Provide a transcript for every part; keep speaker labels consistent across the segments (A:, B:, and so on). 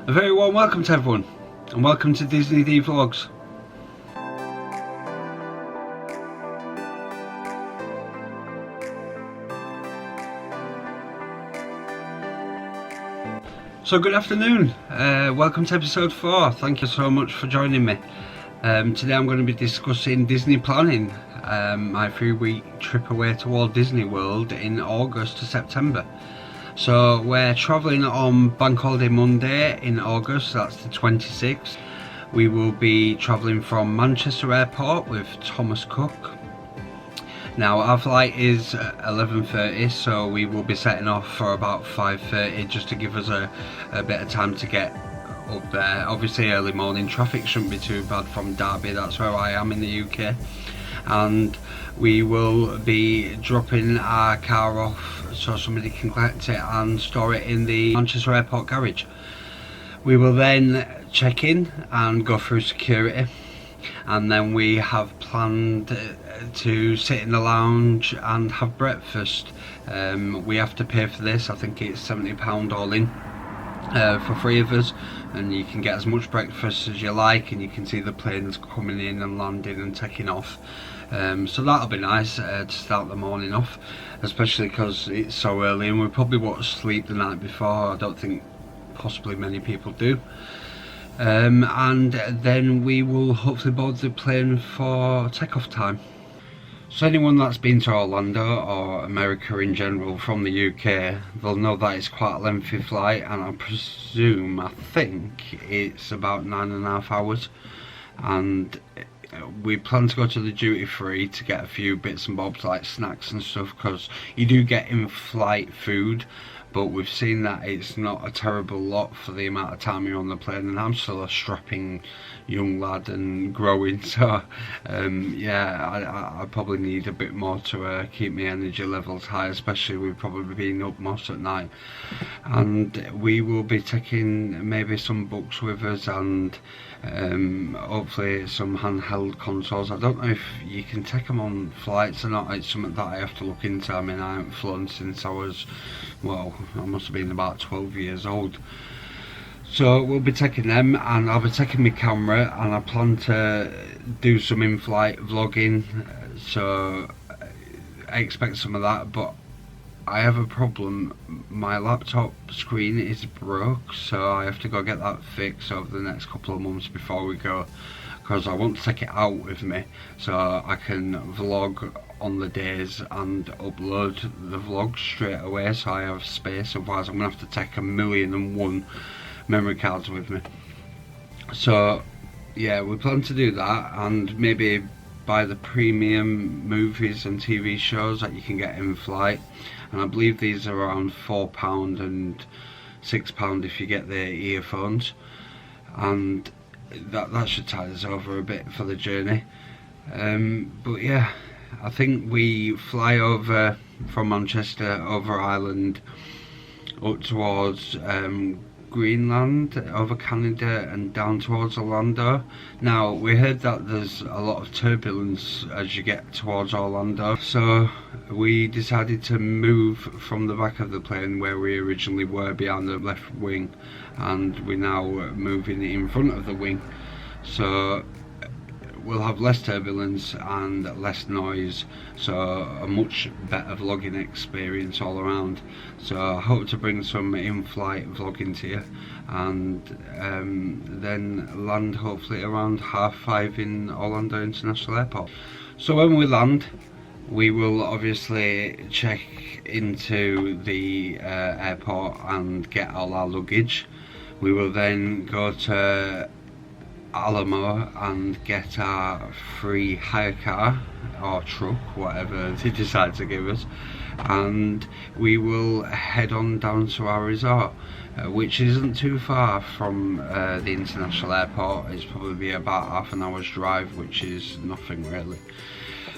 A: A very warm welcome to everyone, and welcome to Disney D Vlogs. So good afternoon, welcome to episode 4, thank you so much for joining me. Today I'm going to be discussing Disney planning, my 3-week trip away to Walt Disney World in August to September. So we're travelling on Bank Holiday Monday in August, that's the 26th. We will be travelling from Manchester Airport with Thomas Cook. Now our flight is 11:30, so we will be setting off for about 5:30 just to give us a bit of time to get up there. Obviously early morning traffic shouldn't be too bad from Derby, that's where I am in the UK. And we will be dropping our car off so somebody can collect it and store it in the Manchester Airport garage. We will then check in and go through security, and then we have planned to sit in the lounge and have breakfast. We have to pay for this, I think it's £70 all in for 3 of us, and you can get as much breakfast as you like, and you can see the planes coming in and landing and taking off. So that'll be nice to start the morning off, especially because it's so early and we probably won't sleep the night before. I don't think possibly many people do. And then we will hopefully board the plane for takeoff time. So anyone that's been to Orlando or America in general from the UK, they'll know that it's quite a lengthy flight, and I think it's about 9.5 hours. And we plan to go to the duty free to get a few bits and bobs like snacks and stuff, because you do get in-flight food, but we've seen that it's not a terrible lot for the amount of time you're on the plane, and I'm still a strapping young lad and growing, so yeah, I probably need a bit more to keep my energy levels high, especially with probably being up most at night. And we will be taking maybe some books with us, and hopefully some handheld consoles. I don't know if you can take them on flights or not. It's something that I have to look into. I mean, I haven't flown since I was, well, I must have been about 12 years old. So we'll be taking them, and I'll be taking my camera, and I plan to do some in-flight vlogging, so I expect some of that. But I have a problem, my laptop screen is broke, so I have to go get that fixed over the next couple of months before we go, because I want to take it out with me so I can vlog on the days and upload the vlog straight away, so I have space. Otherwise I'm going to have to take 1,000,001 memory cards with me. So yeah, we plan to do that, and maybe buy the premium movies and TV shows that you can get in flight, and I believe these are around £4 and £6 if you get the earphones, and that should tide us over a bit for the journey. But yeah, I think we fly over from Manchester over Ireland up towards Greenland, over Canada and down towards Orlando. Now we heard that there's a lot of turbulence as you get towards Orlando, so we decided to move from the back of the plane where we originally were, behind the left wing, and we're now moving in front of the wing, so we'll have less turbulence and less noise, so a much better vlogging experience all around. So I hope to bring some in-flight vlogging to you, and then land hopefully around 5:30 in Orlando International Airport. So when we land, we will obviously check into the airport and get all our luggage. We will then go to Alamo and get our free hire car or truck, whatever they decide to give us, and we will head on down to our resort, which isn't too far from the international airport. It's probably about half an hour's drive, which is nothing really.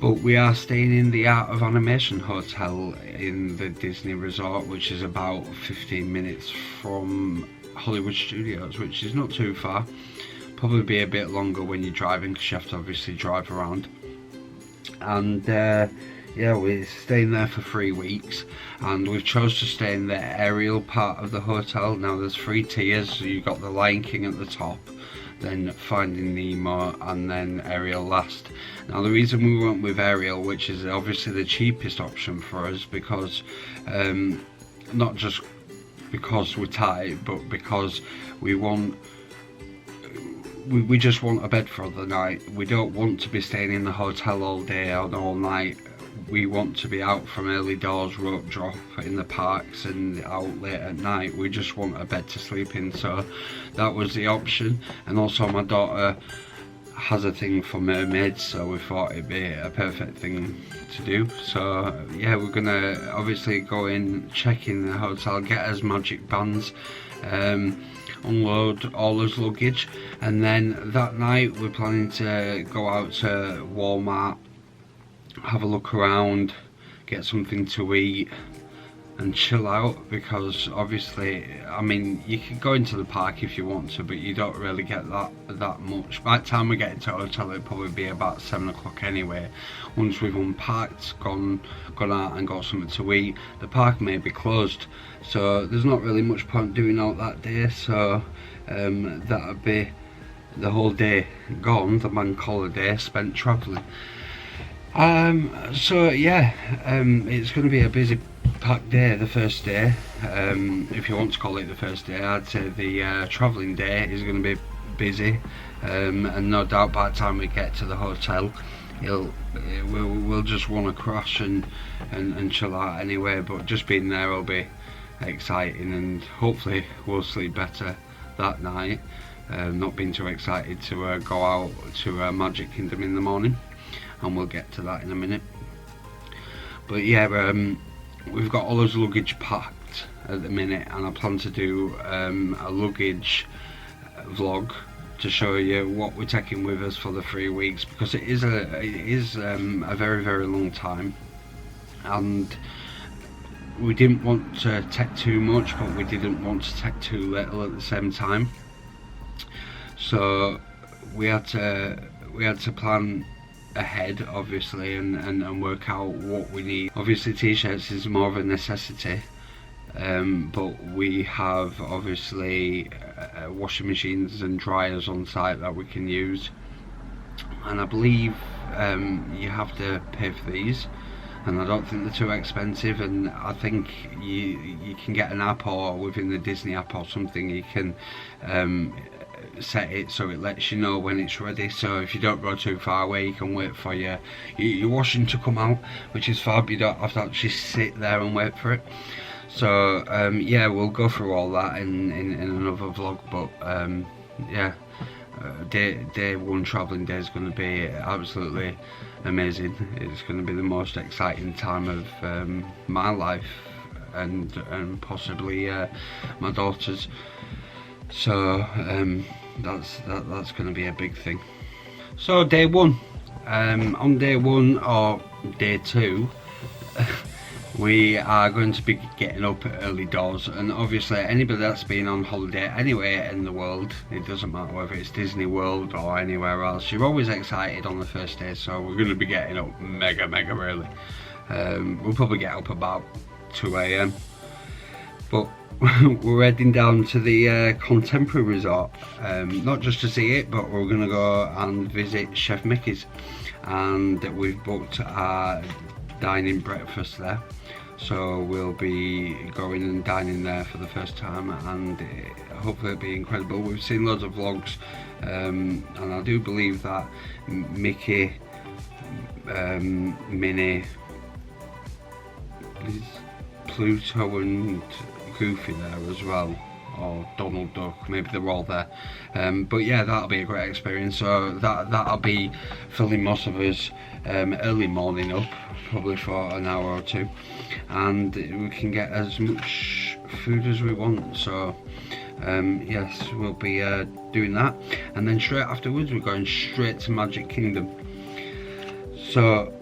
A: But we are staying in the Art of Animation Hotel in the Disney Resort, which is about 15 minutes from Hollywood Studios, which is not too far. Probably be a bit longer when you're driving, because you have to obviously drive around. And yeah, we're staying there for 3 weeks, and we've chose to stay in the Ariel part of the hotel. Now there's 3 tiers, so you've got the Lion King at the top, then Finding Nemo, and then Ariel last. Now the reason we went with Ariel, which is obviously the cheapest option for us, because not just because we're tight, but because we just want a bed for the night. We don't want to be staying in the hotel all day or all night. We want to be out from early doors, rope drop in the parks and out late at night. We just want a bed to sleep in, so that was the option. And also my daughter has a thing for mermaids, so we thought it'd be a perfect thing to do. So yeah, we're gonna obviously go in, check in the hotel, get us magic bands, unload all his luggage, and then that night we're planning to go out to Walmart, have a look around, get something to eat and chill out, because obviously, I mean, you can go into the park if you want to, but you don't really get that much. By the time we get into the hotel, it'll probably be about 7 o'clock anyway. Once we've unpacked, gone out and got something to eat, the park may be closed, so there's not really much point doing out that day. So that'll be the whole day gone, the bank holiday spent travelling. So yeah, it's going to be a busy packed day, the first day, if you want to call it the first day. I'd say the travelling day is going to be busy, and no doubt by the time we get to the hotel, we'll just want to crash and chill out anyway, but just being there will be exciting, and hopefully we'll sleep better that night, not being too excited to go out to Magic Kingdom in the morning, and we'll get to that in a minute. But yeah, we've got all those luggage packed at the minute, and I plan to do a luggage vlog to show you what we're taking with us for the 3 weeks, because it is a very, very long time, and we didn't want to take too much, but we didn't want to take too little at the same time. So we had to plan ahead, obviously, and work out what we need. Obviously t-shirts is more of a necessity, but we have obviously washing machines and dryers on site that we can use, and I believe you have to pay for these, and I don't think they're too expensive, and I think you can get an app, or within the Disney app or something, you can set it so it lets you know when it's ready. So if you don't go too far away, you can wait for your washing to come out, which is fab. You don't have to actually sit there and wait for it. So yeah, we'll go through all that in another vlog, but yeah, day one travelling day is going to be absolutely amazing. It's going to be the most exciting time of my life, and possibly my daughter's. So that's going to be a big thing. So day one, on day one or day two, we are going to be getting up at early doors, and obviously anybody that's been on holiday anywhere in the world, it doesn't matter whether it's Disney World or anywhere else, you're always excited on the first day. So we're going to be getting up mega early. We'll probably get up about 2 AM, but we're heading down to the Contemporary Resort, not just to see it, but we're going to go and visit Chef Mickey's, and we've booked our dining breakfast there, so we'll be going and dining there for the first time, and hopefully it'll be incredible. We've seen loads of vlogs, and I do believe that Mickey, Minnie, Pluto and Goofy there as well, or Donald Duck, maybe they're all there, but yeah, that'll be a great experience. So that'll be filling most of us early morning up, probably for an hour or two, and we can get as much food as we want. So yes, we'll be doing that, and then straight afterwards we're going straight to Magic Kingdom. So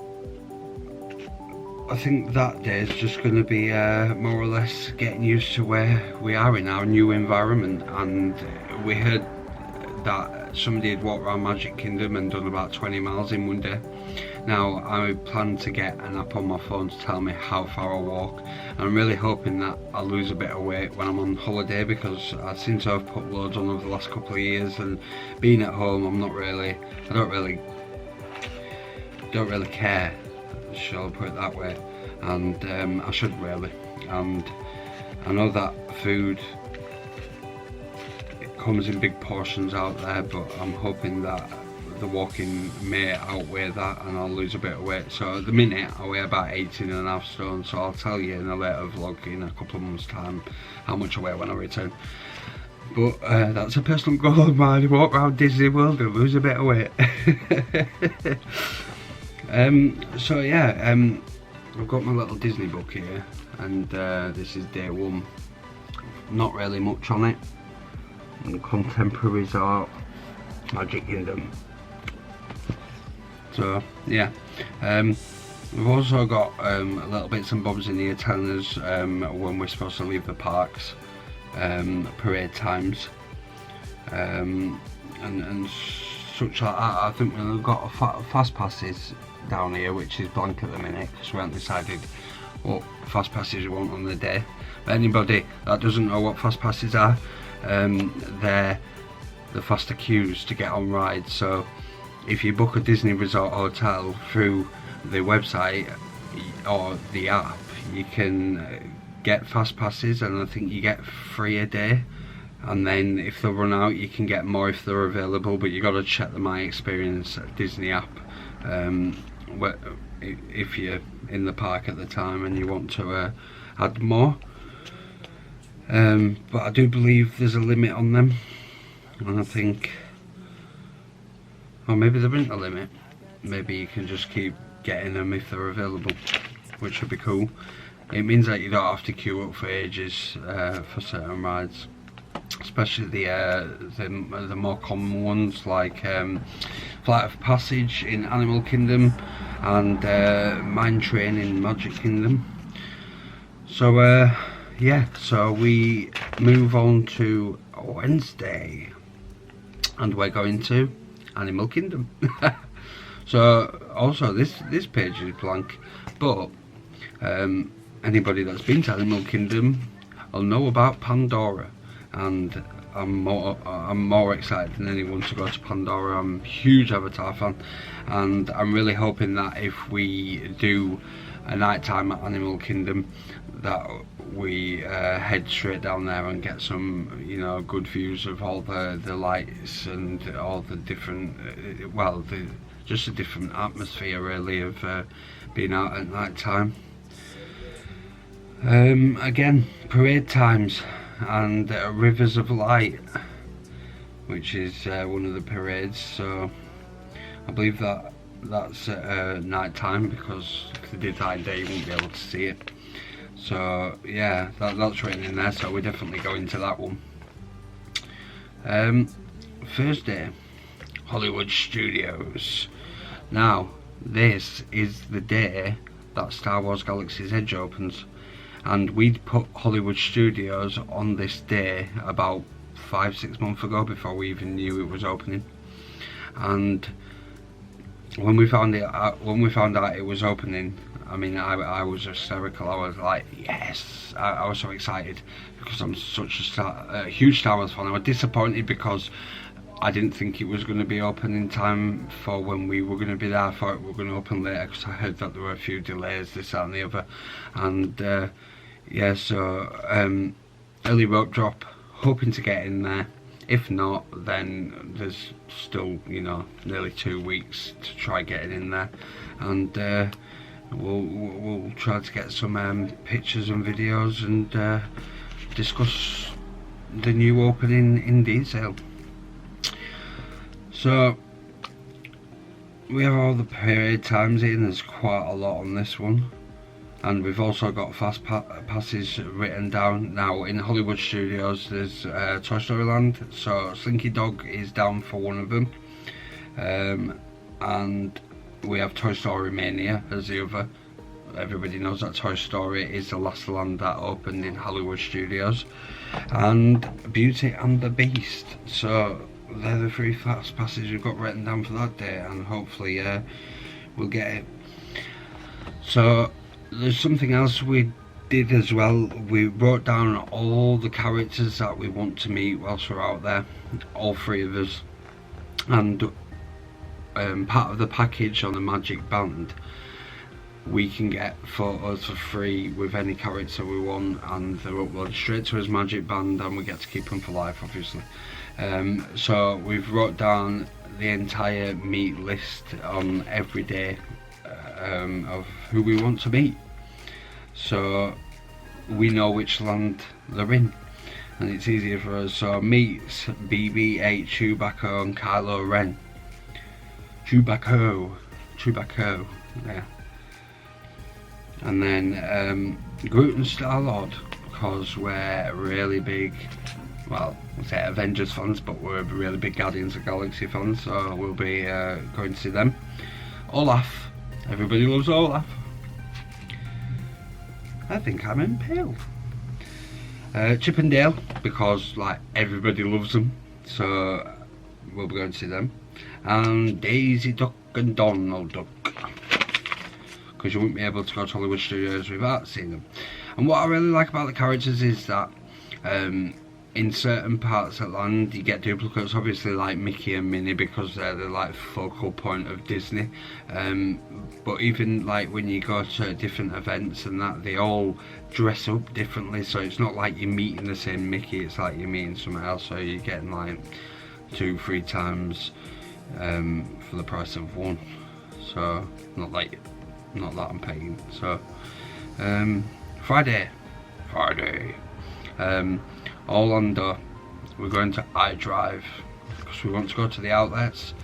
A: I think that day is just going to be more or less getting used to where we are in our new environment. And we heard that somebody had walked around Magic Kingdom and done about 20 miles in one day. Now I plan to get an app on my phone to tell me how far I walk, and I'm really hoping that I lose a bit of weight when I'm on holiday, because I seem to have put loads on over the last couple of years, and being at home I don't really care, shall I put it that way, and I should really. And I know that food, it comes in big portions out there, but I'm hoping that the walking may outweigh that and I'll lose a bit of weight. So at the minute I weigh about 18.5 stone, so I'll tell you in a later vlog in a couple of months time how much I weigh when I return. But that's a personal goal of mine, walk around Disney World and lose a bit of weight. So yeah, I've got my little Disney book here, and this is day one. Not really much on it. Contemporary Resort, Magic Kingdom. So yeah, we've also got little bits and bobs in here telling us when we're supposed to leave the parks, parade times, and such like that. I think we've got fast passes down here, which is blank at the minute because we haven't decided what fast passes we want on the day. But anybody that doesn't know what fast passes are, they're the faster queues to get on rides. So if you book a Disney Resort hotel through the website or the app, you can get fast passes, and I think you get 3 a day, and then if they run out you can get more if they're available, but you got to check the My Experience Disney app if you're in the park at the time and you want to add more. But I do believe there's a limit on them, and I think, or maybe there isn't a limit, maybe you can just keep getting them if they're available, which would be cool. It means that you don't have to queue up for ages for certain rides, especially the more common ones like Flight of Passage in Animal Kingdom and Mine Train in Magic Kingdom. So yeah, so we move on to Wednesday, and we're going to Animal Kingdom. So also this page is blank, but anybody that's been to Animal Kingdom will know about Pandora, and I'm more excited than anyone to go to Pandora. I'm a huge Avatar fan, and I'm really hoping that if we do a night time at Animal Kingdom, that we head straight down there and get some, you know, good views of all the lights and all the different, just a different atmosphere really of being out at night time. Again, parade times and Rivers of Light, which is one of the parades. So I believe that's at night time, because if they did that day you wouldn't be able to see it. So yeah, that's written in there, so we're definitely going to that one. Thursday, Hollywood Studios. Now this is the day that Star Wars Galaxy's Edge opens, and we'd put Hollywood Studios on this day about 5-6 months ago, before we even knew it was opening. And when we found out it was opening, I mean, I was hysterical. I was like, yes! I was so excited because I'm such a huge Star Wars fan. I was disappointed because I didn't think it was going to be open in time for when we were going to be there. I thought we were going to open later because I heard that there were a few delays, this, that and the other. And yeah, so early rope drop, hoping to get in there. If not, then there's still, you know, nearly 2 weeks to try getting in there, and we'll try to get some pictures and videos and discuss the new opening in detail. So we have all the parade times in. There's quite a lot on this one, and we've also got fast passes written down. Now in Hollywood Studios there's Toy Story Land, so Slinky Dog is down for one of them, and we have Toy Story Mania as the other. Everybody knows that Toy Story is the last land that opened in Hollywood Studios, and Beauty and the Beast. So they're the 3 fast passes we've got written down for that day, and hopefully we'll get it. So there's something else we did as well. We wrote down all the characters that we want to meet whilst we're out there, all 3 of us, and part of the package on the Magic Band, we can get photos for free with any character we want, and they're uploaded straight to his Magic Band, and we get to keep them for life, obviously. So we've wrote down the entire meet list on every day of who we want to meet, so we know which land they're in, and it's easier for us. So meets BB-8, Chewbacca and Kylo Ren. Chewbacca, yeah. And then Groot and Star-Lord, because we're really big, well, I say Avengers fans, but we're really big Guardians of the Galaxy fans, so we'll be going to see them. Olaf, everybody loves Olaf. I think I'm impaled. Chip and Dale, because like everybody loves them, so we'll be going to see them. And Daisy Duck and Donald Duck, because you wouldn't be able to go to Hollywood Studios without seeing them. And what I really like about the characters is that in certain parts of land you get duplicates, obviously like Mickey and Minnie, because they're the like focal point of Disney, but even like when you go to different events and that, they all dress up differently, so it's not like you're meeting the same Mickey, it's like you're meeting someone else, so you're getting like 2-3 times for the price of one, so not that I'm paying. So Friday, Orlando, we're going to iDrive because we want to go to the outlets.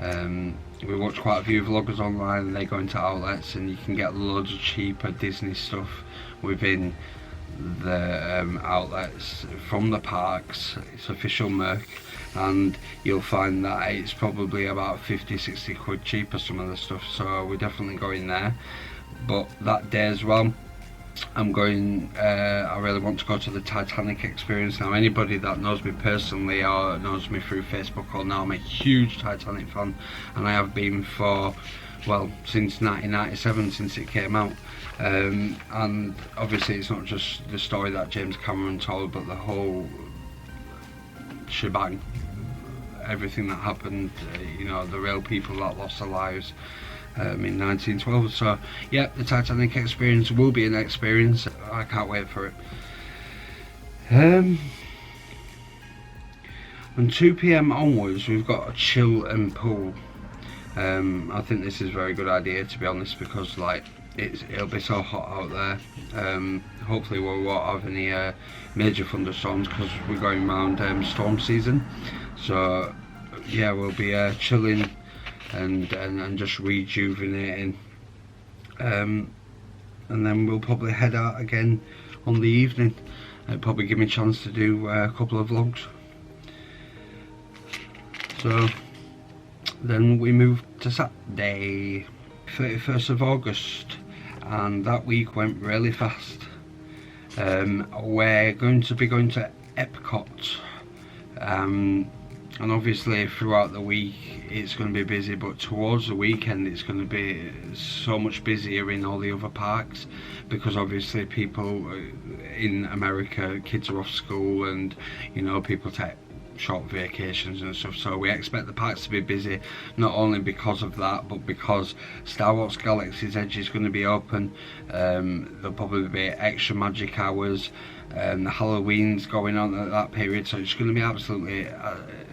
A: We watch quite a few vloggers online and they go into outlets, and you can get loads of cheaper Disney stuff within the outlets from the parks. It's official merch, and you'll find that it's probably about 50-60 quid cheaper, some of the stuff, so we're definitely going there. But that day as well, I'm going, I really want to go to the Titanic experience. Now anybody that knows me personally or knows me through Facebook or now, I'm a huge Titanic fan, and I have been for, well, since 1997, since it came out. And obviously it's not just the story that James Cameron told, but the whole shebang, everything that happened, you know, the real people that lost their lives in 1912. So yeah, the Titanic experience will be an experience. I can't wait for it. And 2 PM onwards we've got a chill and pool. I think this is a very good idea, to be honest, because like it'll be so hot out there. Hopefully we won't have any major thunderstorms because we're going around storm season. So yeah, we'll be chilling and just rejuvenating, and then we'll probably head out again on the evening. It'll probably give me a chance to do a couple of vlogs. So then we move to Saturday, 31st of August, and that week went really fast. We're going to be going to Epcot, and obviously throughout the week it's going to be busy, but towards the weekend it's going to be so much busier in all the other parks, because obviously people in America, kids are off school, and you know, people take short vacations and stuff, so we expect the parks to be busy, not only because of that, but because Star Wars Galaxy's Edge is going to be open. There'll probably be extra magic hours, the Halloween's going on at that period, so it's going to be absolutely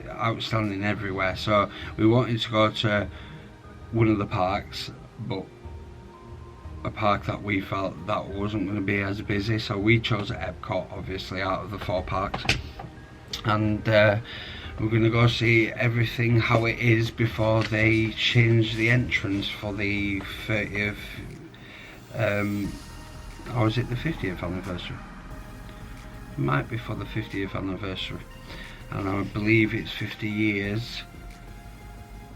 A: outstanding everywhere. So we wanted to go to one of the parks, but a park that we felt that wasn't going to be as busy, so we chose Epcot, obviously, out of the 4 parks. And we're going to go see everything how it is before they change the entrance for the 30th, or is it the 50th anniversary? It might be for the 50th anniversary, and I believe it's 50 years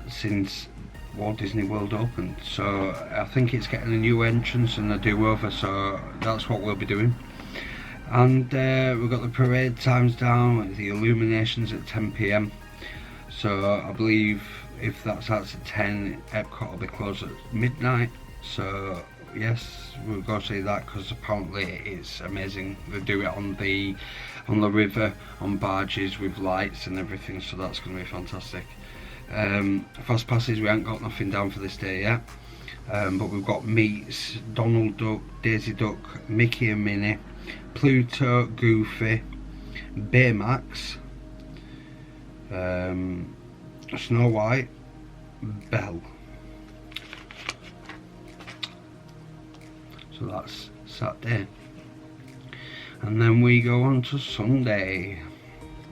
A: since Walt Disney World opened, so I think it's getting a new entrance and a do-over, so that's what we'll be doing. And we've got the parade times down, the illuminations at 10 PM. So I believe if that starts at 10, Epcot will be closed at midnight. So yes, we'll go see that because apparently it's amazing. They do it on the river, on barges with lights and everything, so that's going to be fantastic. Fast passes, we haven't got nothing down for this day yet, but we've got Meets, Donald Duck, Daisy Duck, Mickey and Minnie, Pluto, Goofy, Baymax, Snow White, Belle. So that's Saturday, and then we go on to Sunday.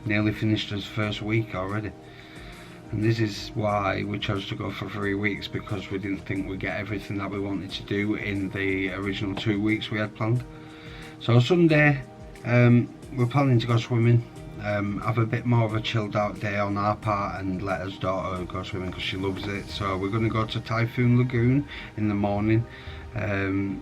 A: Nearly finished his first week already, and this is why we chose to go for 3 weeks, because we didn't think we'd get everything that we wanted to do in the original 2 weeks we had planned. So Sunday, we're planning to go swimming, have a bit more of a chilled out day on our part and let us daughter go swimming because she loves it. So we're going to go to Typhoon Lagoon in the morning, and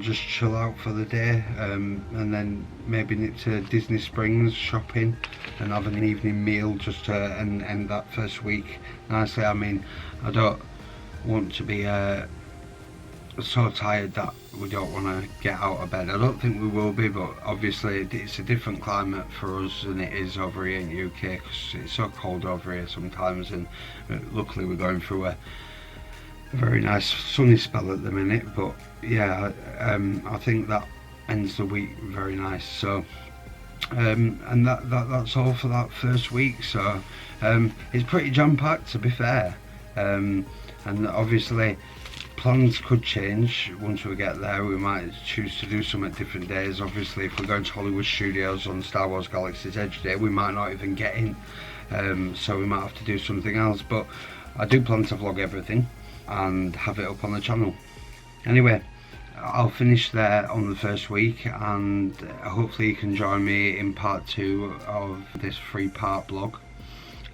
A: just chill out for the day, and then maybe nip to Disney Springs shopping and have an evening meal just to end that first week nicely. I mean, I don't want to be so tired that we don't want to get out of bed. I don't think we will be, but obviously it's a different climate for us than it is over here in the UK, because it's so cold over here sometimes, and luckily we're going through a very nice sunny spell at the minute. But yeah, I think that ends the week very nice. So and that's all for that first week. So it's pretty jam-packed, to be fair, and obviously plans could change once we get there. We might choose to do some at different days. Obviously, if we're going to Hollywood Studios on Star Wars Galaxy's Edge Day, we might not even get in, so we might have to do something else. But I do plan to vlog everything and have it up on the channel. Anyway, I'll finish there on the first week, and hopefully you can join me in part 2 of this 3-part vlog,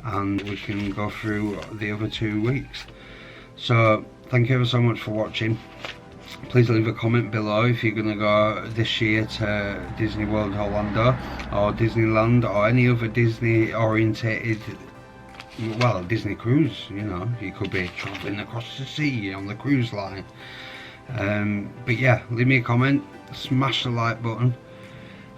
A: and we can go through the other 2 weeks. So thank you ever so much for watching. Please leave a comment below if you're going to go this year to Disney World Orlando or Disneyland or any other Disney orientated, well, Disney cruise. You know, you could be travelling across the sea on the cruise line. But yeah, leave me a comment, smash the like button,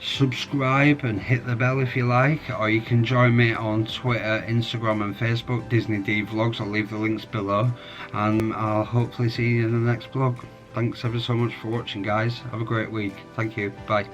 A: subscribe and hit the bell if you like, or you can join me on Twitter, Instagram and Facebook, Disney D Vlogs. I'll leave the links below, and I'll hopefully see you in the next vlog. Thanks ever so much for watching, guys. Have a great week. Thank you. Bye.